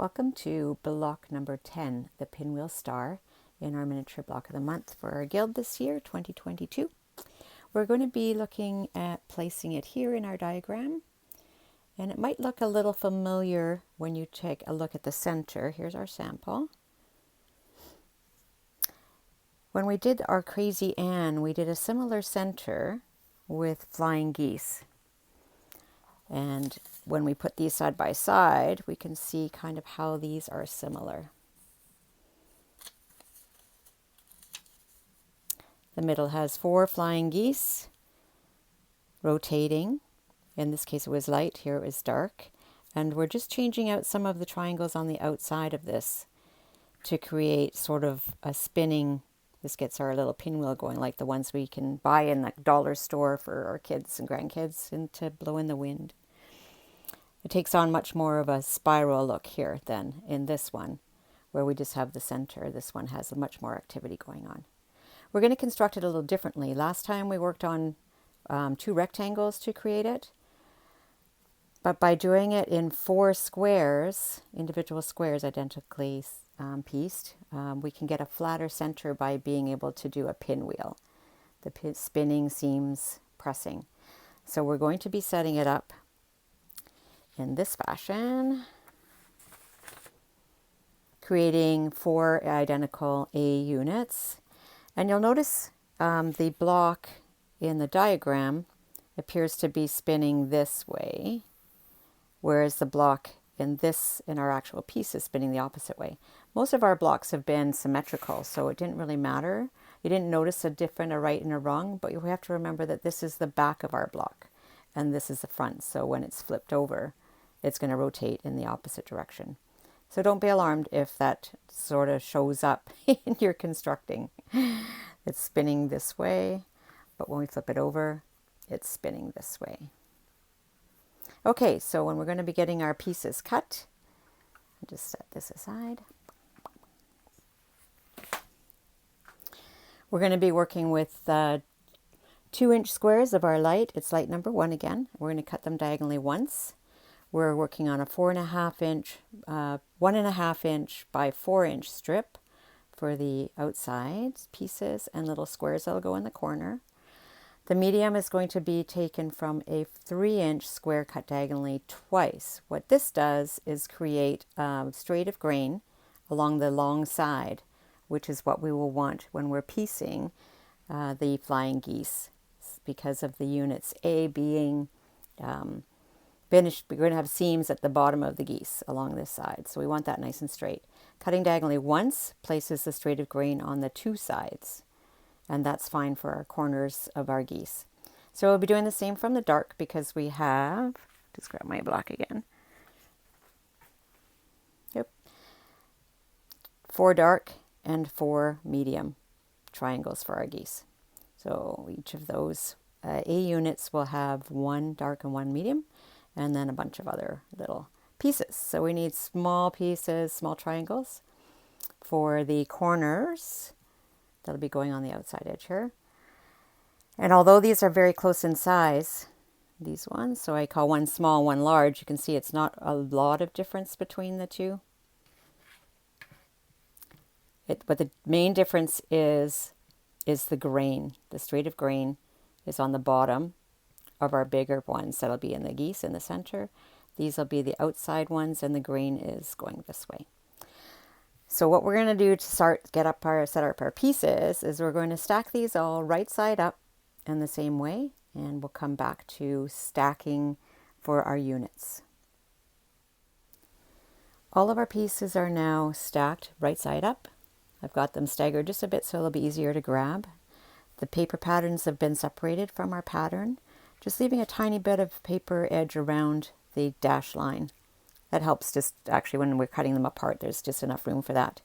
Welcome to block number 10, the Pinwheel Star, in our miniature block of the month for our guild this year, 2022. We're going to be looking at placing it here in our diagram, and it might look a little familiar when you take a look at the center. Here's our sample. When we did our Crazy Ann, we did a similar center with flying geese. And when we put these side by side, we can see kind of how these are similar. The middle has 4 flying geese rotating. In this case it was light, here it was dark. And we're just changing out some of the triangles on the outside of this to create sort of a spinning. This gets our little pinwheel going, like the ones we can buy in the dollar store for our kids and grandkids and to blow in the wind. It takes on much more of a spiral look here than in this one, where we just have the center. This one has much more activity going on. We're going to construct it a little differently. Last time we worked on 2 rectangles to create it, but by doing it in 4 squares, individual squares identically pieced, we can get a flatter center by being able to do a pinwheel. The spinning seams pressing. So we're going to be setting it up in this fashion, creating 4 identical A units. And you'll notice the block in the diagram appears to be spinning this way, whereas the block in our actual piece is spinning the opposite way. Most of our blocks have been symmetrical, so it didn't really matter. You didn't notice a right and a wrong, but you have to remember that this is the back of our block and this is the front. So when it's flipped over, it's going to rotate in the opposite direction. So don't be alarmed if that sort of shows up in your constructing. It's spinning this way, but when we flip it over, it's spinning this way. Okay, so when we're going to be getting our pieces cut, I'll just set this aside. We're going to be working with 2-inch squares of our light. It's light number 1 again. We're going to cut them diagonally once. We're working on a 4.5-inch, 1.5-inch by 4-inch strip for the outside pieces and little squares that'll go in the corner. The medium is going to be taken from a 3-inch square cut diagonally twice. What this does is create a straight of grain along the long side, which is what we will want when we're piecing the flying geese, because of the units A being finished. We're going to have seams at the bottom of the geese along this side, so we want that nice and straight. Cutting diagonally once places the straight of grain on the 2 sides, and that's fine for our corners of our geese. So we'll be doing the same from the dark, because we have, just grab my block again. Yep. 4 dark and 4 medium triangles for our geese. So each of those A units will have 1 dark and 1 medium, and then a bunch of other little pieces. So we need small pieces, small triangles for the corners. That'll be going on the outside edge here. And although these are very close in size, these ones, so I call one small, one large, you can see it's not a lot of difference between the two. But the main difference is the grain. The straight of grain is on the bottom of our bigger ones. That'll be in the geese in the center. These will be the outside ones, and the grain is going this way. So what we're going to do to set up our pieces is we're going to stack these all right side up in the same way, and we'll come back to stacking for our units. All of our pieces are now stacked right side up. I've got them staggered just a bit so it'll be easier to grab. The paper patterns have been separated from our pattern, just leaving a tiny bit of paper edge around the dash line. That helps, just actually when we're cutting them apart, there's just enough room for that.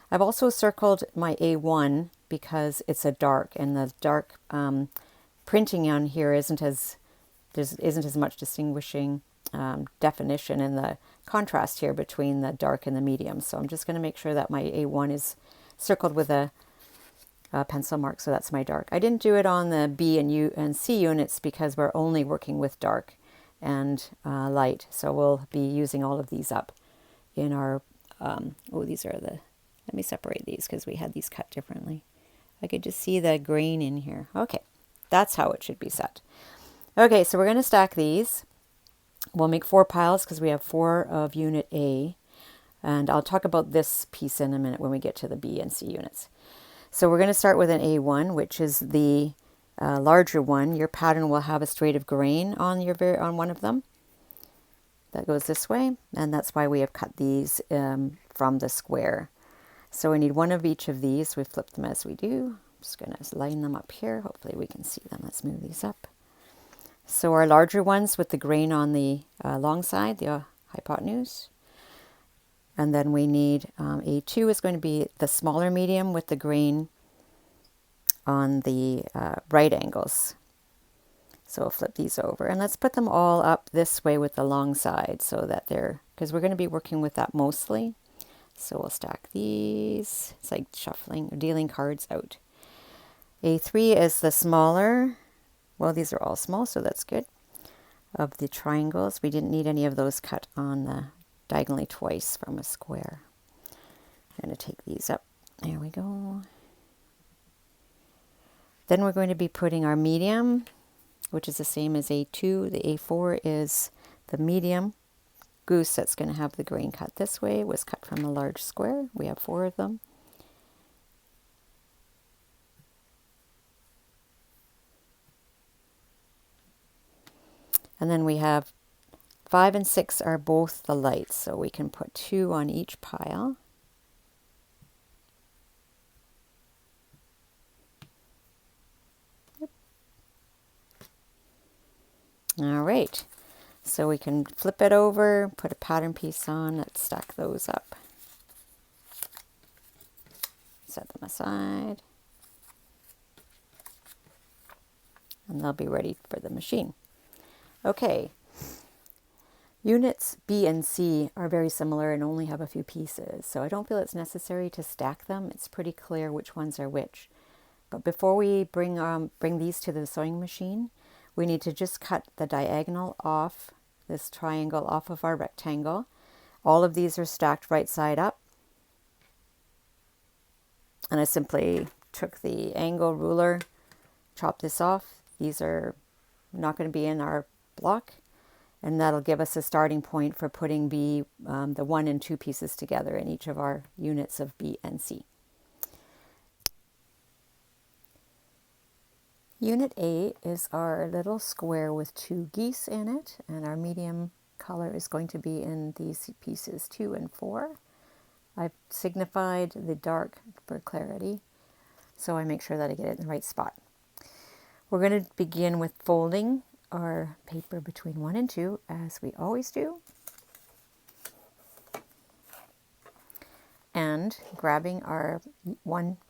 I've also circled my A1 because it's a dark, and the dark printing on here isn't as much distinguishing definition in the contrast here between the dark and the medium. So I'm just going to make sure that my A1 is circled with a pencil mark, so that's my dark. I didn't do it on the B and C units because we're only working with dark and light, so we'll be using all of these up in our, oh, these are the, let me separate these because we had these cut differently. I could just see the grain in here. Okay, that's how it should be set. Okay, so we're going to stack these. We'll make 4 piles because we have 4 of Unit A. And I'll talk about this piece in a minute when we get to the B and C units. So we're going to start with an A1, which is the larger one. Your pattern will have a straight of grain on on one of them. That goes this way, and that's why we have cut these from the square. So we need 1 of each of these. We flip them as we do. I'm just going to line them up here. Hopefully we can see them. Let's move these up. So our larger ones with the grain on the long side, the hypotenuse. And then we need A2 is going to be the smaller medium with the grain on the right angles. So we'll flip these over and let's put them all up this way with the long side so that they're, because we're going to be working with that mostly. So we'll stack these. It's like shuffling or dealing cards out. A3 is the smaller. Well, these are all small, so that's good. Of the triangles, we didn't need any of those cut on the diagonally twice from a square. I'm going to take these up. There we go. Then we're going to be putting our medium, which is the same as A2. The A4 is the medium goose that's going to have the grain cut this way. It was cut from a large square. We have 4 of them. And then we have 5 and 6 are both the lights, so we can put 2 on each pile. Yep. All right, so we can flip it over, put a pattern piece on. Let's stack those up. Set them aside. And they'll be ready for the machine. Okay. Units B and C are very similar and only have a few pieces, so I don't feel it's necessary to stack them. It's pretty clear which ones are which. But before we bring these to the sewing machine, we need to just cut the diagonal off, this triangle off of our rectangle. All of these are stacked right side up. And I simply took the angle ruler, chopped this off. These are not going to be in our block. And that'll give us a starting point for putting the 1 and 2 pieces together in each of our units of B and C. Unit A is our little square with 2 geese in it, and our medium color is going to be in these pieces 2 and 4. I've signified the dark for clarity, so I make sure that I get it in the right spot. We're going to begin with folding our paper between 1 and 2, as we always do, and grabbing our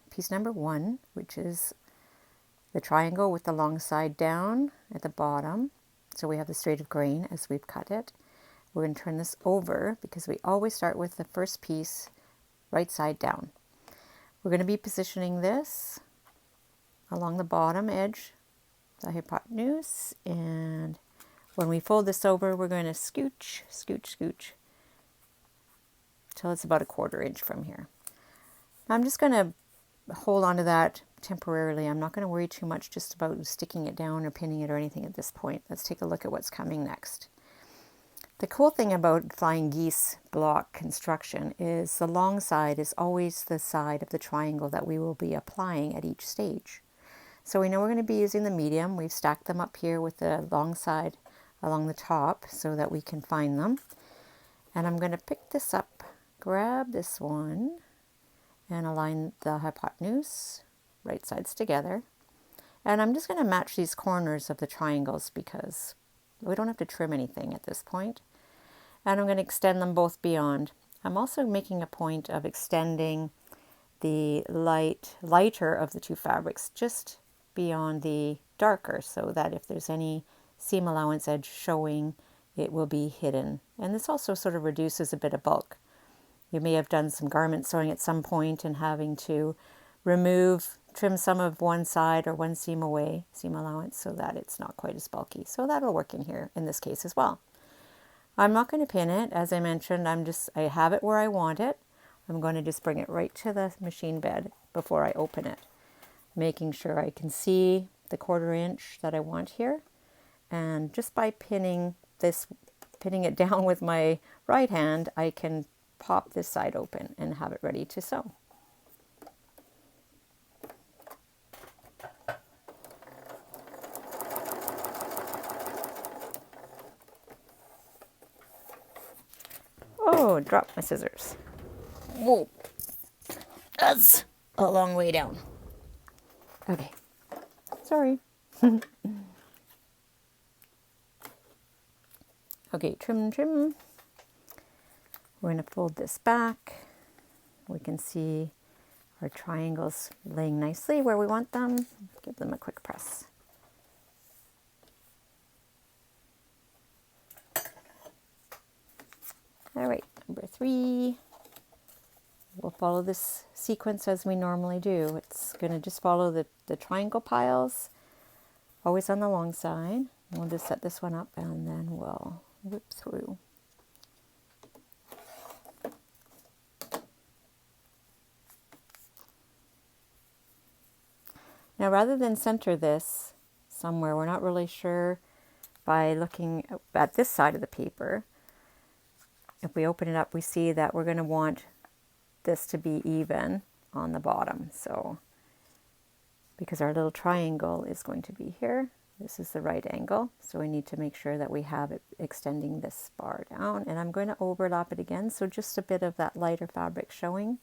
piece number 1, which is the triangle with the long side down at the bottom, so we have the straight of grain as we've cut it. We're going to turn this over because we always start with the first piece right side down. We're going to be positioning this along the bottom edge, the hypotenuse, and when we fold this over, we're going to scooch, scooch, scooch till it's about a 1/4 inch from here. Now I'm just going to hold on to that temporarily. I'm not going to worry too much just about sticking it down or pinning it or anything at this point. Let's take a look at what's coming next. The cool thing about flying geese block construction is the long side is always the side of the triangle that we will be applying at each stage. So we know we're going to be using the medium. We've stacked them up here with the long side along the top so that we can find them. And I'm going to pick this up, grab this one, and align the hypotenuse, right sides together. And I'm just going to match these corners of the triangles because we don't have to trim anything at this point. And I'm going to extend them both beyond. I'm also making a point of extending the lighter of the 2 fabrics just beyond the darker so that if there's any seam allowance edge showing, it will be hidden. And this also sort of reduces a bit of bulk. You may have done some garment sewing at some point and having to trim some of one side or one seam away, seam allowance, so that it's not quite as bulky. So that'll work in here in this case as well. I'm not going to pin it. As I mentioned, I have it where I want it. I'm going to just bring it right to the machine bed before I open it, making sure I can see the 1/4 inch that I want here. And just by pinning it down with my right hand, I can pop this side open and have it ready to sew. Oh, dropped my scissors. Whoa, that's a long way down. Okay, sorry. Okay, trim, trim. We're going to fold this back. We can see our triangles laying nicely where we want them. Give them a quick press. All right, number 3. We'll follow this sequence as we normally do. It's going to just follow the triangle piles, always on the long side. We'll just set this one up and then we'll whip through. Now, rather than center this somewhere, we're not really sure by looking at this side of the paper. If we open it up, we see that we're going to want this to be even on the bottom. So, because our little triangle is going to be here, this is the right angle. So we need to make sure that we have it extending this bar down. And I'm going to overlap it again. So just a bit of that lighter fabric showing.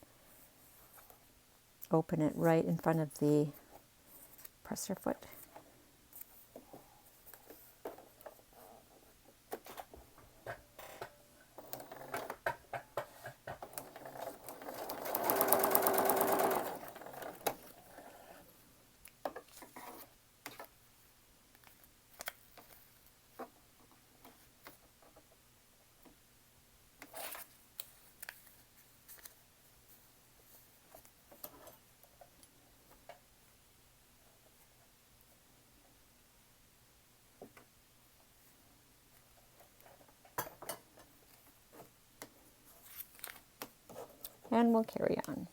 Open it right in front of the presser foot. And we'll carry on.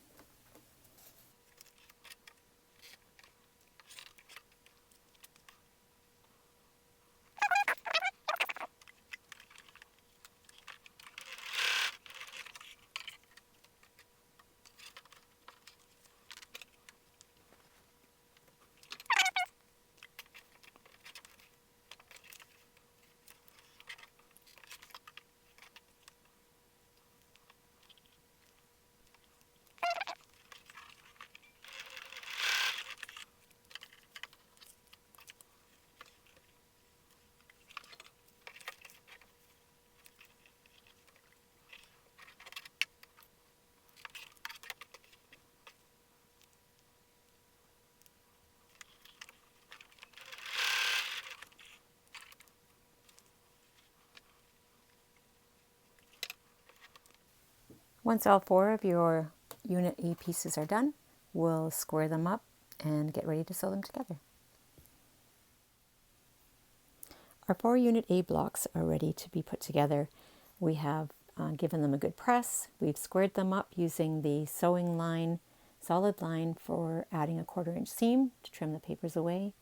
Once all 4 of your Unit A pieces are done, we'll square them up and get ready to sew them together. Our 4 Unit A blocks are ready to be put together. We have given them a good press. We've squared them up using the sewing line, solid line for adding a 1/4 inch seam to trim the papers away,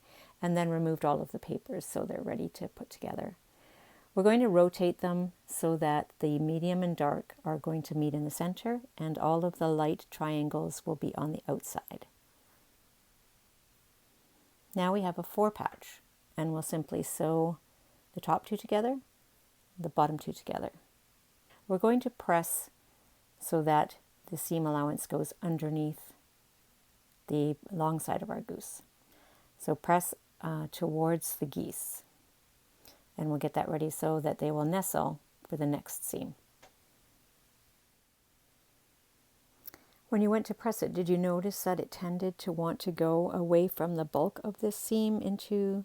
and then removed all of the papers so they're ready to put together. We're going to rotate them so that the medium and dark are going to meet in the center and all of the light triangles will be on the outside. Now we have a 4 patch and we'll simply sew the top 2 together, the bottom 2 together. We're going to press so that the seam allowance goes underneath the long side of our goose. So press towards the geese. And we'll get that ready so that they will nestle for the next seam. When you went to press it, did you notice that it tended to want to go away from the bulk of this seam into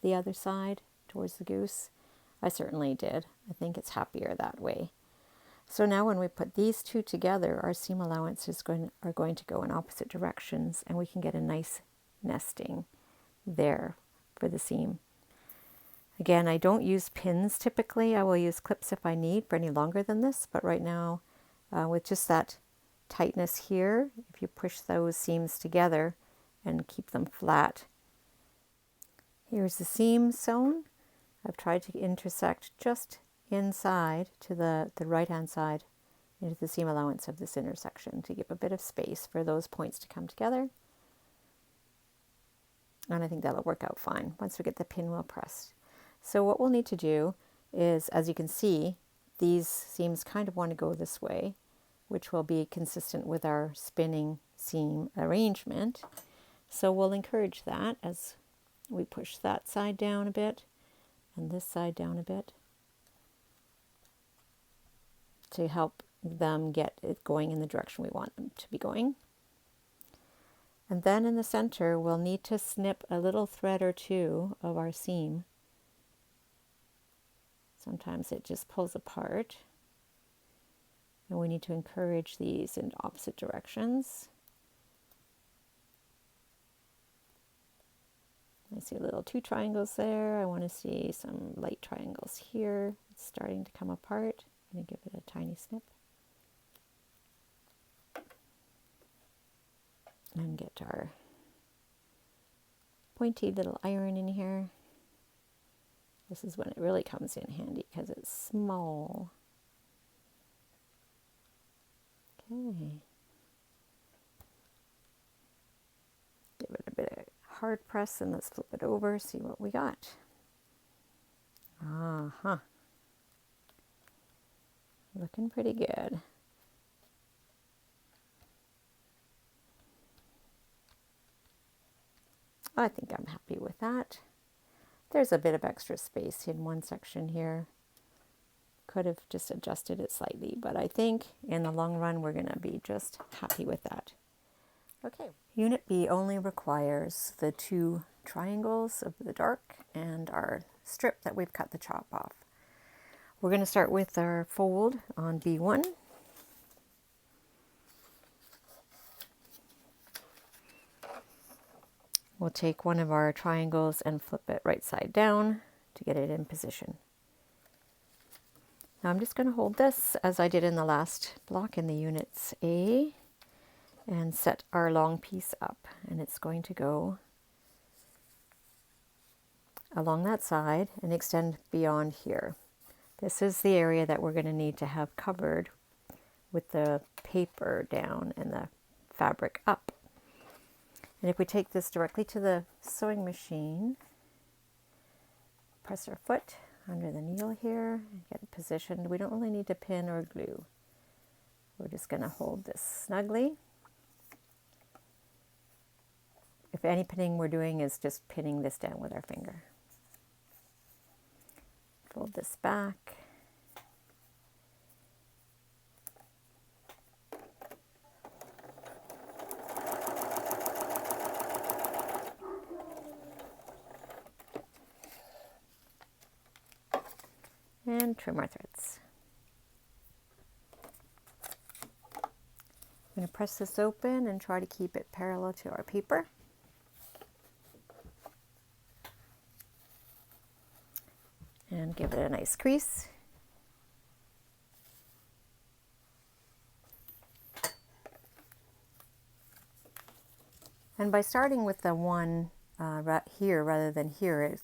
the other side towards the goose? I certainly did. I think it's happier that way. So now when we put these 2 together, our seam allowances are going to go in opposite directions and we can get a nice nesting there for the seam. Again, I don't use pins typically. I will use clips if I need for any longer than this, but right now with just that tightness here, if you push those seams together and keep them flat. Here's the seam sewn. I've tried to intersect just inside to the right hand side into the seam allowance of this intersection to give a bit of space for those points to come together. And I think that'll work out fine once we get the pinwheel pressed. So what we'll need to do is, as you can see, these seams kind of want to go this way, which will be consistent with our spinning seam arrangement. So we'll encourage that as we push that side down a bit and this side down a bit to help them get it going in the direction we want them to be going. And then in the center, we'll need to snip a little thread or two of our seam. Sometimes it just pulls apart. And we need to encourage these in opposite directions. I see little 2 triangles there. I want to see some light triangles here. It's starting to come apart. I'm going to give it a tiny snip. And get our pointy little iron in here. This is when it really comes in handy because it's small. Okay. Give it a bit of hard press and let's flip it over, see what we got. Looking pretty good. I think I'm happy with that. There's a bit of extra space in one section here. Could have just adjusted it slightly, but I think in the long run we're going to be just happy with that. Okay, Unit B only requires the 2 triangles of the dark and our strip that we've cut the chop off. We're going to start with our fold on B1. We'll take one of our triangles and flip it right side down to get it in position. Now I'm just going to hold this as I did in the last block in the units A and set our long piece up, and it's going to go along that side and extend beyond here. This is the area that we're going to need to have covered with the paper down and the fabric up. And if we take this directly to the sewing machine, press our foot under the needle here and get it positioned. We don't really need to pin or glue. We're just going to hold this snugly. If any pinning we're doing is just pinning this down with our finger. Fold this back. And trim our threads. I'm going to press this open and try to keep it parallel to our paper. And give it a nice crease. And by starting with the one here rather than here,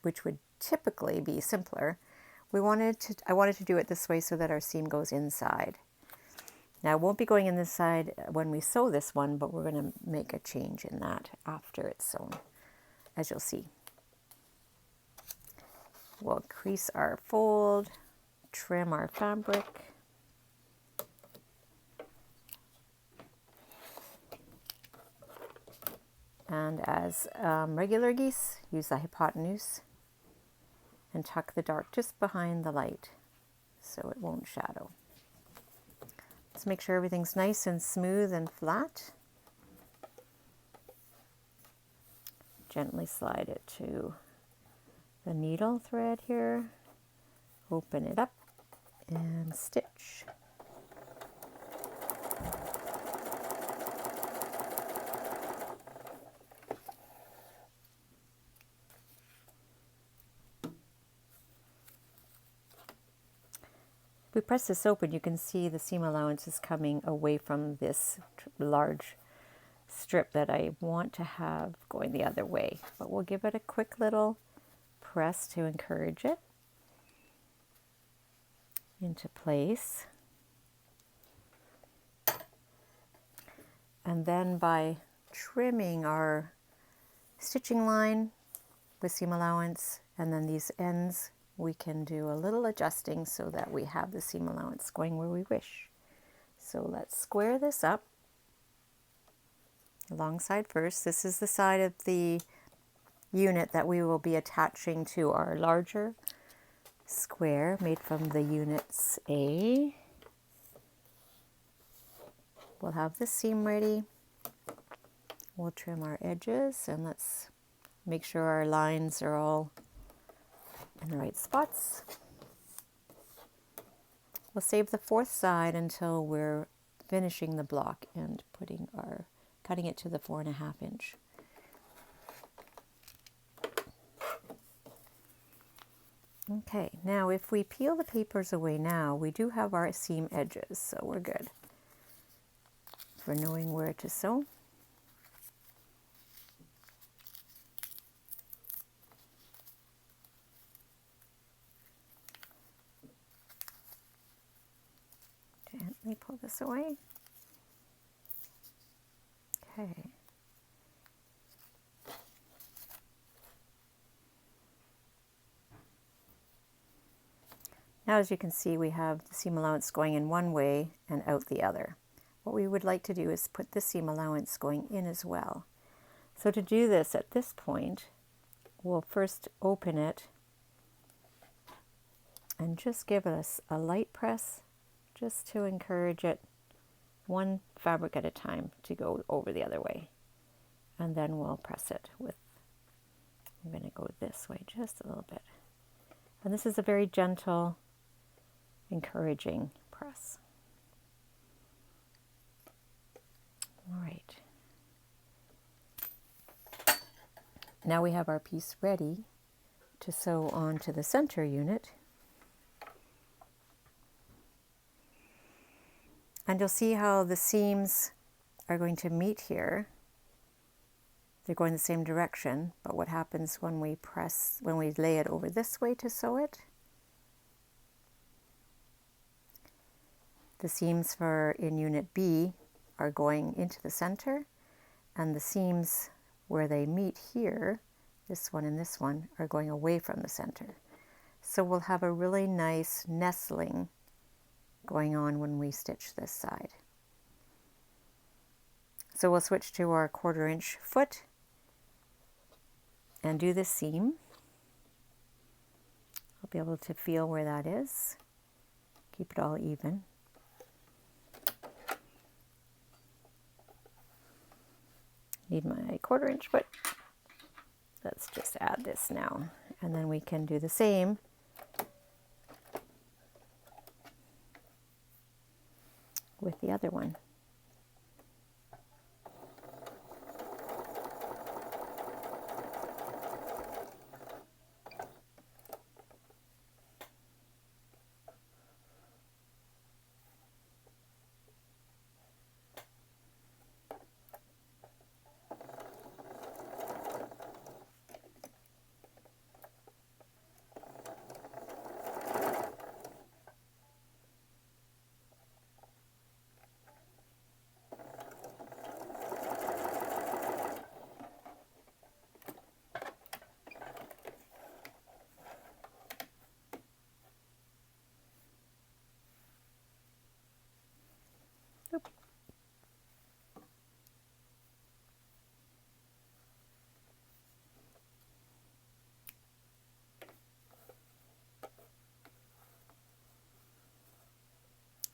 which would typically be simpler, I wanted to do it this way so that our seam goes inside. Now it won't be going in this side when we sew this one, but we're going to make a change in that after it's sewn, as you'll see. We'll crease our fold, trim our fabric. And as regular geese, use the hypotenuse and tuck the dark just behind the light so it won't shadow. Let's make sure everything's nice and smooth and flat. Gently slide it to the needle thread here, open it up and stitch. we press this open, you can see the seam allowance is coming away from this large strip that I want to have going the other way. But we'll give it a quick little press to encourage it into place. And then by trimming our stitching line with seam allowance and then these ends, we can do a little adjusting so that we have the seam allowance going where we wish. So let's square this up. Long side first. This is the side of the unit that we will be attaching to our larger square made from the units A. We'll have the seam ready. We'll trim our edges and let's make sure our lines are all in the right spots. We'll save the fourth side until we're finishing the block and cutting it to the 4.5 inch. Okay, now if we peel the papers away now, we do have our seam edges, so we're good for knowing where to sew. Gently pull this away. Okay. Now, as you can see, we have the seam allowance going in one way and out the other. What we would like to do is put the seam allowance going in as well. So to do this at this point, we'll first open it and just give us a light press just to encourage it, one fabric at a time, to go over the other way. And then we'll press it with, I'm going to go this way just a little bit. And this is a very gentle, encouraging press. All right. Now we have our piece ready to sew onto the center unit. And you'll see how the seams are going to meet here. They're going the same direction, but what happens when we lay it over this way to sew it? The seams in Unit B are going into the center, and the seams where they meet here, this one and this one, are going away from the center. So we'll have a really nice nestling going on when we stitch this side. So we'll switch to our 1/4 inch foot and do the seam. I'll be able to feel where that is. Keep it all even. Need my 1/4 inch foot. Let's just add this now, and then we can do the same with the other one.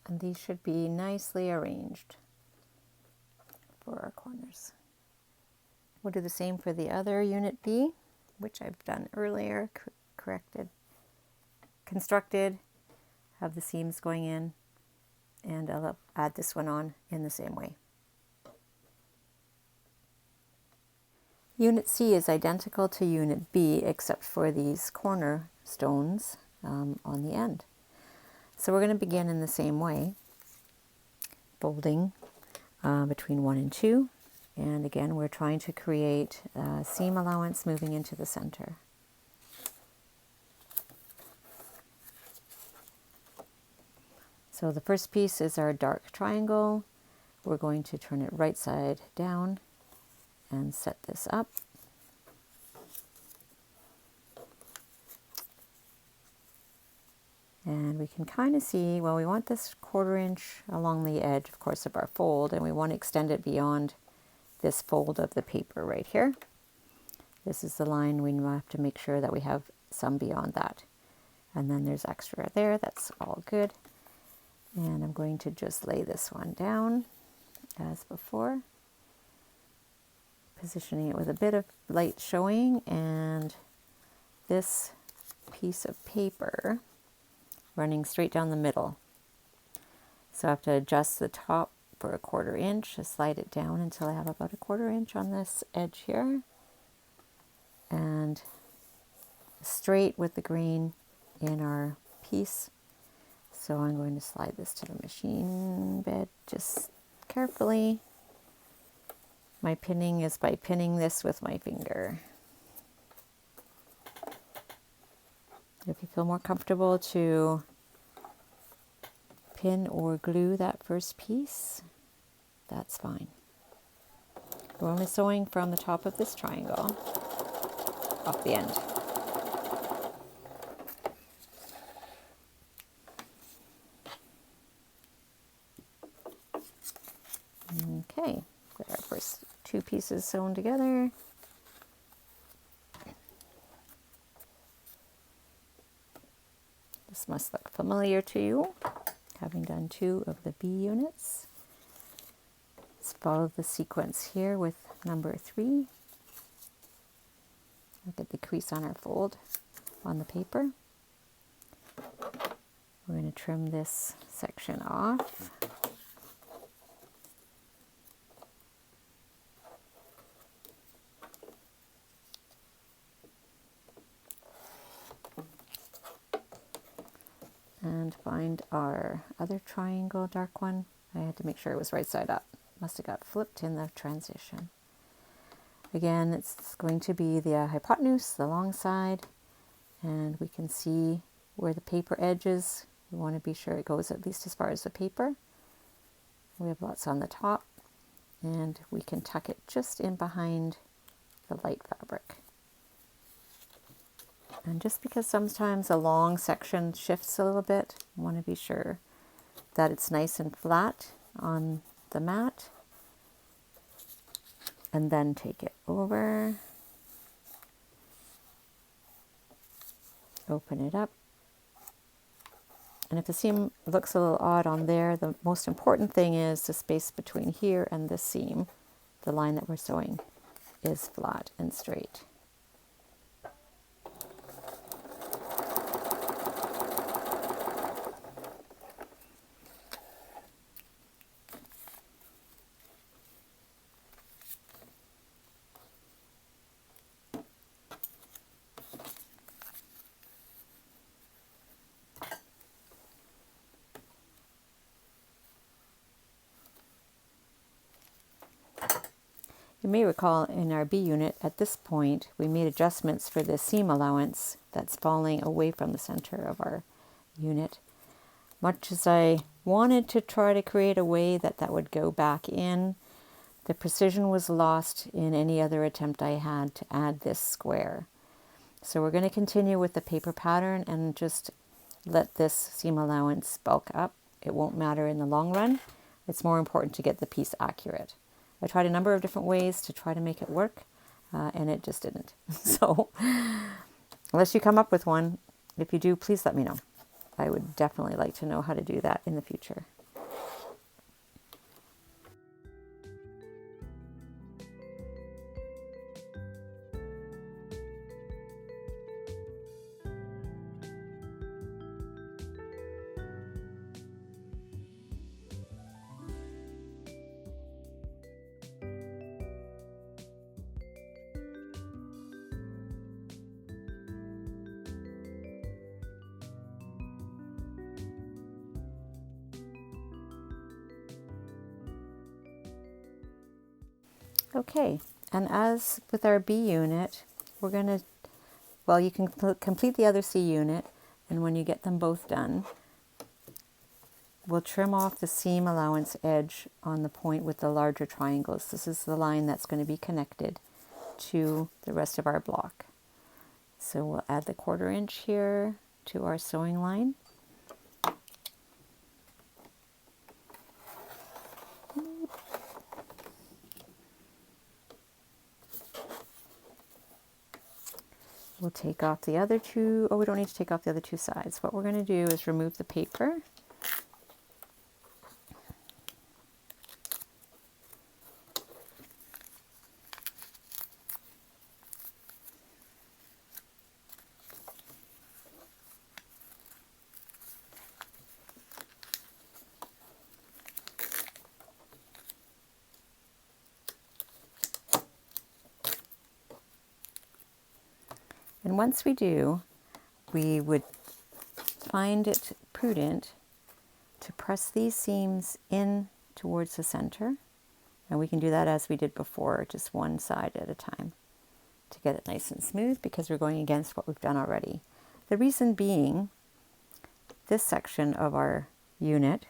And these should be nicely arranged for our corners. We'll do the same for the other Unit B, which I've done earlier, constructed, have the seams going in, and I'll add this one on in the same way. Unit C is identical to Unit B except for these corner stones on the end. So we're going to begin in the same way, folding between 1 and 2. And again, we're trying to create a seam allowance moving into the center. So the first piece is our dark triangle. We're going to turn it right side down and set this up. And we can kind of see, well, we want this 1/4 inch along the edge, of course, of our fold, and we want to extend it beyond this fold of the paper right here. This is the line we have to make sure that we have some beyond that. And then there's extra there, that's all good. And I'm going to just lay this one down as before, positioning it with a bit of light showing, and this piece of paper running straight down the middle. So I have to adjust the top for a 1/4 inch, just slide it down until I have about a 1/4 inch on this edge here. And straight with the grain in our piece. So I'm going to slide this to the machine bed just carefully. My pinning is by pinning this with my finger. If you feel more comfortable to pin or glue that first piece, that's fine. We're only sewing from the top of this triangle off the end. Okay, got our first 2 pieces sewn together. This must look familiar to you, having done 2 of the B units. Let's follow the sequence here with number 3. Look at the crease on our fold on the paper. We're going to trim this section off. And find our other triangle, dark one. I had to make sure it was right side up. Must have got flipped in the transition. Again, it's going to be the hypotenuse, the long side, and we can see where the paper edge is. We want to be sure it goes at least as far as the paper. We have lots on the top, and we can tuck it just in behind the light fabric. And just because sometimes a long section shifts a little bit, I want to be sure that it's nice and flat on the mat. And then take it over, open it up. And if the seam looks a little odd on there, the most important thing is the space between here and the seam, the line that we're sewing, is flat and straight. You may recall in our B unit, at this point, we made adjustments for the seam allowance that's falling away from the center of our unit. Much as I wanted to try to create a way that that would go back in, the precision was lost in any other attempt I had to add this square. So we're going to continue with the paper pattern and just let this seam allowance bulk up. It won't matter in the long run. It's more important to get the piece accurate. I tried a number of different ways to try to make it work, and it just didn't. So unless you come up with one, if you do, please let me know. I would definitely like to know how to do that in the future. Okay, and as with our B unit, we're going to, well, you can complete the other C unit, and when you get them both done, we'll trim off the seam allowance edge on the point with the larger triangles. This is the line that's going to be connected to the rest of our block. So we'll add the 1/4 inch here to our sewing line. We'll take off the other two. Oh, we don't need to take off the other two sides. What we're going to do is remove the paper. And once we do, we would find it prudent to press these seams in towards the center. And we can do that as we did before, just one side at a time to get it nice and smooth, because we're going against what we've done already. The reason being, this section of our unit,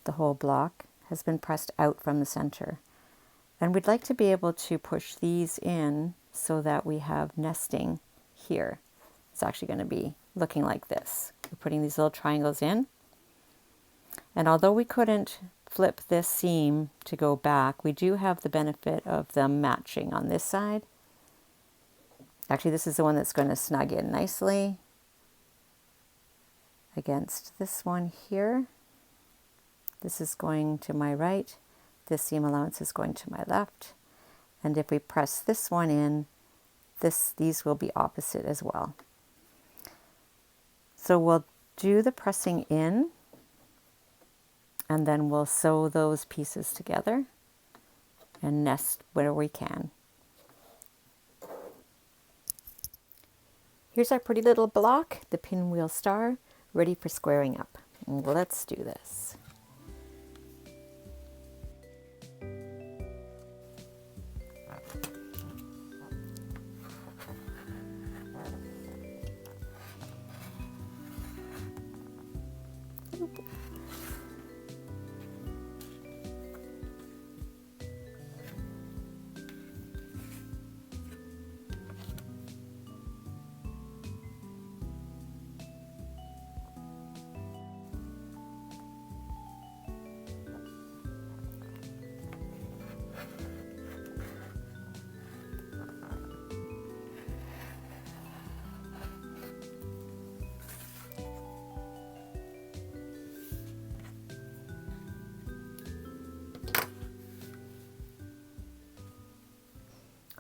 the whole block, has been pressed out from the center. And we'd like to be able to push these in so that we have nesting here. It's actually going to be looking like this. We're putting these little triangles in. And although we couldn't flip this seam to go back, we do have the benefit of them matching on this side. Actually, this is the one that's going to snug in nicely against this one here. This is going to my right. This seam allowance is going to my left. And if we press this one in, these will be opposite as well. So we'll do the pressing in, and then we'll sew those pieces together and nest where we can. Here's our pretty little block, the Pinwheel Star, ready for squaring up. Let's do this.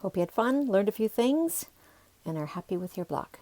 Hope you had fun, learned a few things, and are happy with your block.